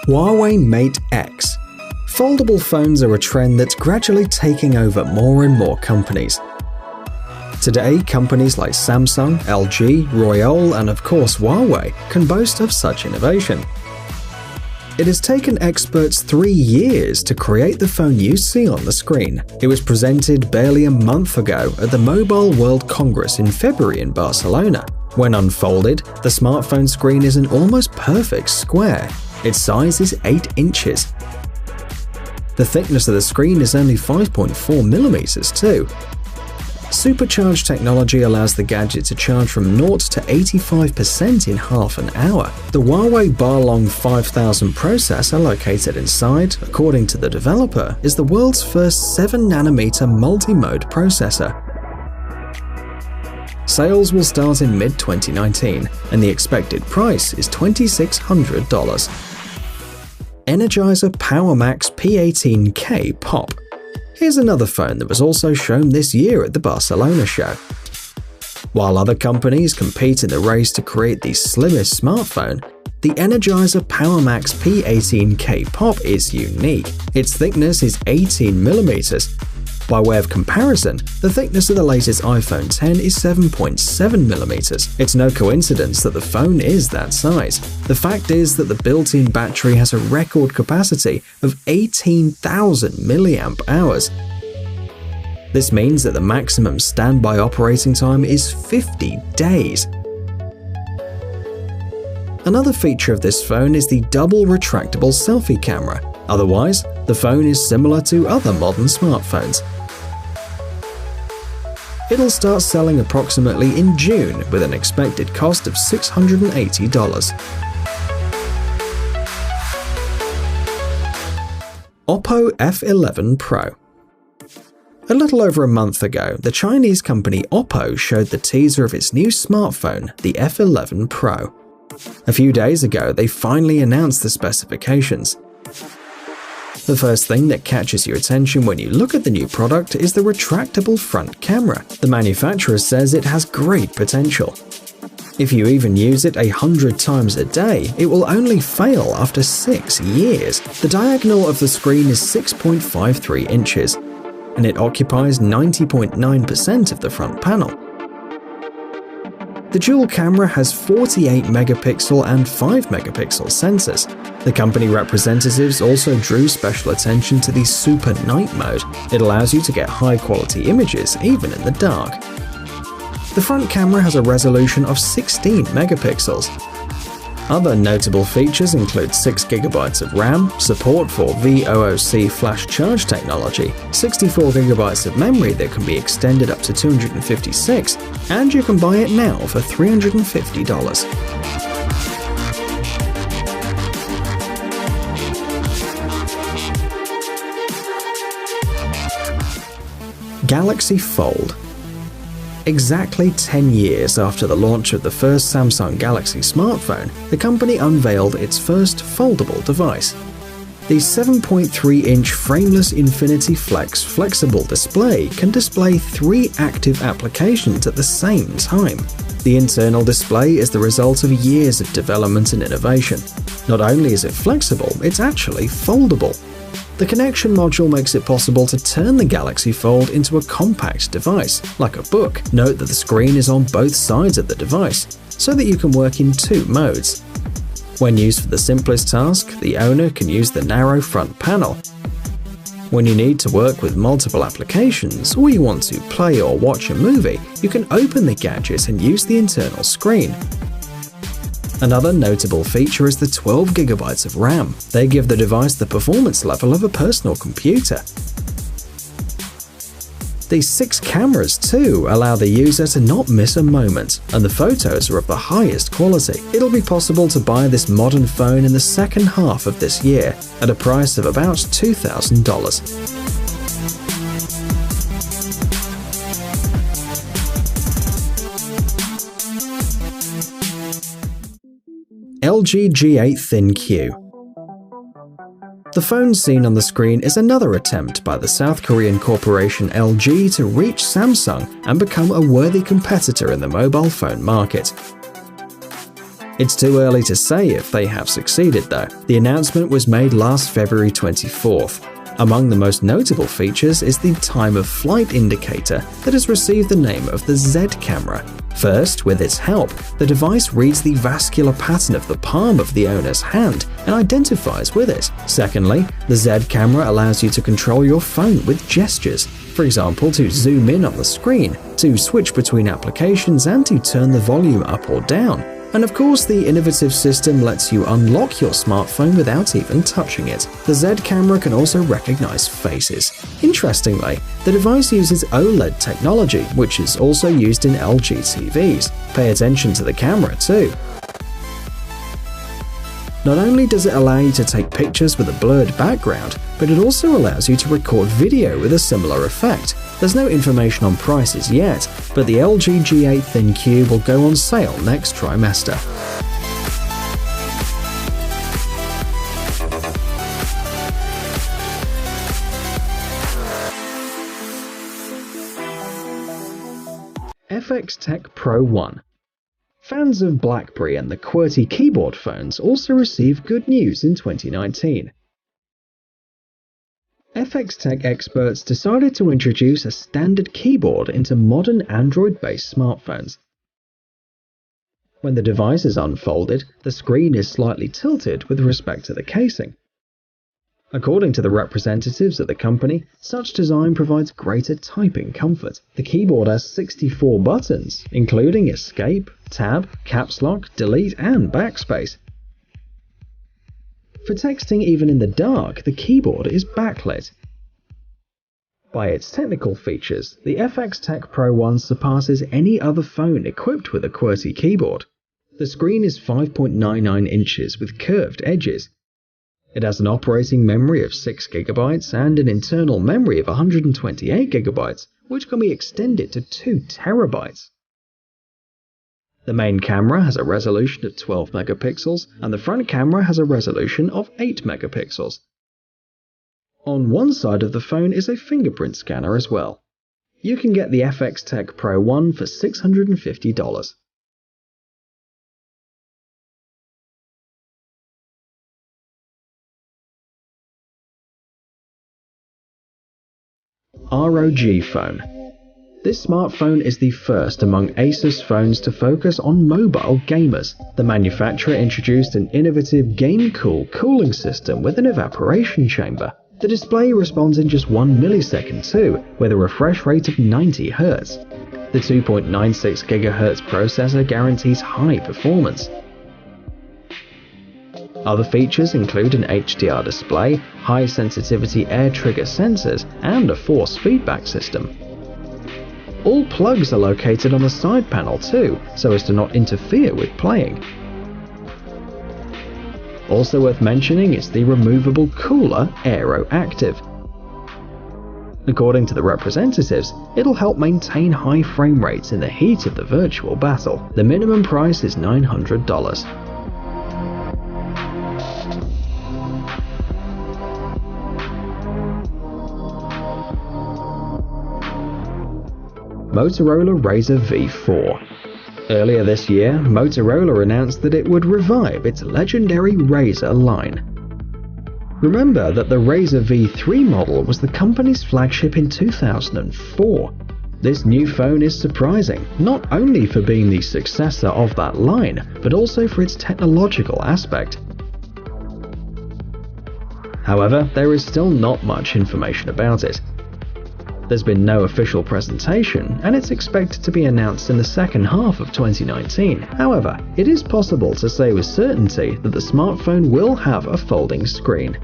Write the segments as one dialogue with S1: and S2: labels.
S1: Huawei Mate X. Foldable phones are a trend that's gradually taking over more and more companies. Today, companies like Samsung, LG, Royole, and of course Huawei can boast of such innovation. It has taken experts 3 years to create the phone you see on the screen. It was presented barely a month ago at the Mobile World Congress in February in Barcelona. When unfolded, the smartphone screen is an almost perfect square. Its size is 8 inches. The thickness of the screen is only 5.4 millimeters too. Supercharged technology allows the gadget to charge from 0 to 85% in half an hour. The Huawei Balong 5000 processor located inside, according to the developer, is the world's first 7nm multi-mode processor. Sales will start in mid-2019, and the expected price is $2,600. Energizer PowerMax P18K Pop. Here's another phone that was also shown this year at the Barcelona show. While other companies compete in the race to create the slimmest smartphone, the Energizer PowerMax P18K Pop is unique. Its thickness is 18 millimeters. By way of comparison, the thickness of the latest iPhone X is 7.7 millimeters. It's no coincidence that the phone is that size. The fact is that the built-in battery has a record capacity of 18,000 milliamp hours. This means that the maximum standby operating time is 50 days. Another feature of this phone is the double retractable selfie camera. Otherwise, the phone is similar to other modern smartphones. It'll start selling approximately in June with an expected cost of $680. Oppo F11 Pro. A little over a month ago, the Chinese company Oppo showed the teaser of its new smartphone, the F11 Pro. A few days ago, they finally announced the specifications. The first thing that catches your attention when you look at the new product is the retractable front camera. The manufacturer says it has great potential. If you even use it 100 times a day, it will only fail after 6 years. The diagonal of the screen is 6.53 inches, and it occupies 90.9% of the front panel. The dual camera has 48 megapixel and 5 megapixel sensors. The company representatives also drew special attention to the Super Night mode. It allows you to get high-quality images even in the dark. The front camera has a resolution of 16 megapixels. Other notable features include 6GB of RAM, support for VOOC flash charge technology, 64GB of memory that can be extended up to 256, and you can buy it now for $350. Galaxy Fold. Exactly 10 years after the launch of the first Samsung Galaxy smartphone, the company unveiled its first foldable device. The 7.3-inch frameless Infinity Flex flexible display can display 3 active applications at the same time. The internal display is the result of years of development and innovation. Not only is it flexible, it's actually foldable. The connection module makes it possible to turn the Galaxy Fold into a compact device, like a book. Note that the screen is on both sides of the device, so that you can work in 2 modes. When used for the simplest task, the owner can use the narrow front panel. When you need to work with multiple applications, or you want to play or watch a movie, you can open the gadget and use the internal screen. Another notable feature is the 12GB of RAM. They give the device the performance level of a personal computer. The 6 cameras too allow the user to not miss a moment, and the photos are of the highest quality. It'll be possible to buy this modern phone in the second half of this year at a price of about $2,000. LG G8 ThinQ. The phone seen on the screen is another attempt by the South Korean corporation LG to reach Samsung and become a worthy competitor in the mobile phone market. It's too early to say if they have succeeded though. The announcement was made last February 24th. Among the most notable features is the time of flight indicator that has received the name of the Z camera. First, with its help, the device reads the vascular pattern of the palm of the owner's hand and identifies with it. Secondly, the Z camera allows you to control your phone with gestures, for example to zoom in on the screen, to switch between applications and to turn the volume up or down. And of course, the innovative system lets you unlock your smartphone without even touching it. The Z camera can also recognize faces. Interestingly, the device uses OLED technology, which is also used in LG TVs. Pay attention to the camera too. Not only does it allow you to take pictures with a blurred background, but it also allows you to record video with a similar effect. There's no information on prices yet, but the LG G8 ThinQ will go on sale next trimester. FX Tech Pro 1. Fans of BlackBerry and the QWERTY keyboard phones also received good news in 2019. FX Tech experts decided to introduce a standard keyboard into modern Android-based smartphones. When the device is unfolded, the screen is slightly tilted with respect to the casing. According to the representatives of the company, such design provides greater typing comfort. The keyboard has 64 buttons, including Escape, Tab, Caps Lock, Delete, and Backspace. For texting even in the dark, the keyboard is backlit. By its technical features, the FX Tech Pro 1 surpasses any other phone equipped with a QWERTY keyboard. The screen is 5.99 inches with curved edges. It has an operating memory of 6 GB and an internal memory of 128 GB, which can be extended to 2 TB. The main camera has a resolution of 12 megapixels, and the front camera has a resolution of 8 megapixels. On one side of the phone is a fingerprint scanner as well. You can get the FX Tech Pro 1 for $650. ROG phone. This smartphone is the first among Asus phones to focus on mobile gamers. The manufacturer introduced an innovative GameCool cooling system with an evaporation chamber. The display responds in just 1 millisecond too, with a refresh rate of 90 Hz. The 2.96 GHz processor guarantees high performance. Other features include an HDR display, high-sensitivity air trigger sensors, and a force feedback system. All plugs are located on the side panel too, so as to not interfere with playing. Also worth mentioning is the removable cooler Aero Active. According to the representatives, it'll help maintain high frame rates in the heat of the virtual battle. The minimum price is $900. Motorola Razr V4. Earlier this year, Motorola announced that it would revive its legendary Razr line. Remember that the Razr V3 model was the company's flagship in 2004. This new phone is surprising, not only for being the successor of that line, but also for its technological aspect. However, there is still not much information about it. There's been no official presentation, and it's expected to be announced in the second half of 2019. However, it is possible to say with certainty that the smartphone will have a folding screen.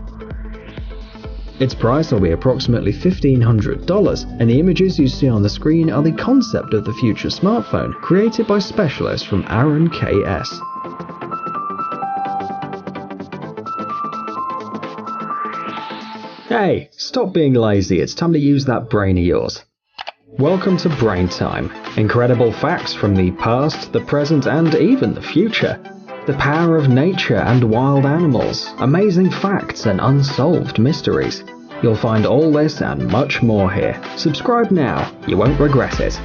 S1: Its price will be approximately $1,500, and the images you see on the screen are the concept of the future smartphone, created by specialists from Aaron KS. Hey, stop being lazy, it's time to use that brain of yours. Welcome to Brain Time. Incredible facts from the past, the present, and even the future. The power of nature and wild animals, amazing facts and unsolved mysteries. You'll find all this and much more here. Subscribe now, you won't regret it.